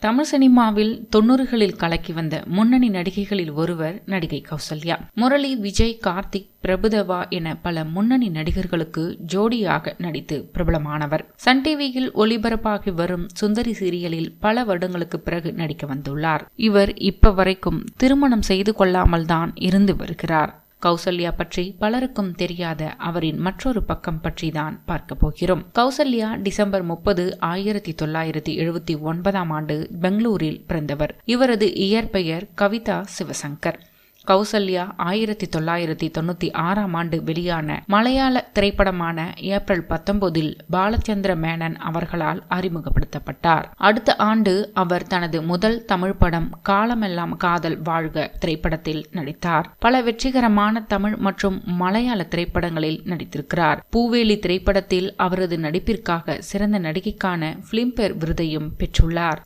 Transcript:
தமிழ் சினிமாவில் 90களில் கலக்கி வந்த முன்னணி நடிகைகளில் ஒருவர் நடிகை கௌசல்யா. முரளி, விஜய், கார்த்திக், பிரபுதேவா என பல முன்னணி நடிகர்களுக்கு ஜோடியாக நடித்து பிரபலமானவர். சன் டிவியில் ஒளிபரப்பாகி வரும் சுந்தரி சீரியலில் பல வருடங்களுக்கு பிறகு நடிக்க வந்துள்ளார். இவர் இப்ப வரைக்கும் திருமணம் செய்து கொள்ளாமல் தான் இருந்து வருகிறார். கௌசல்யா பற்றி பலருக்கும் தெரியாத அவரின் மற்றொரு பக்கம் பற்றி தான் பார்க்க போகிறோம். கௌசல்யா டிசம்பர் 30, 1979 பெங்களூரில் பிறந்தவர். இவரது இயற்பெயர் கவிதா சிவசங்கர். கௌசல்யா 1996 வெளியான மலையாள திரைப்படமான ஏப்ரல் 19 பாலச்சந்திர மேனன் அவர்களால் அறிமுகப்படுத்தப்பட்டார். அடுத்த ஆண்டு அவர் தனது முதல் தமிழ் படம் காலமெல்லாம் காதல் வாழ்க திரைப்படத்தில் நடித்தார். பல வெற்றிகரமான தமிழ் மற்றும் மலையாள திரைப்படங்களில் நடித்திருக்கிறார். பூவேலி திரைப்படத்தில் அவரது நடிப்பிற்காக சிறந்த நடிகைக்கான பிலிம்பேர் விருதையும் பெற்றுள்ளார்.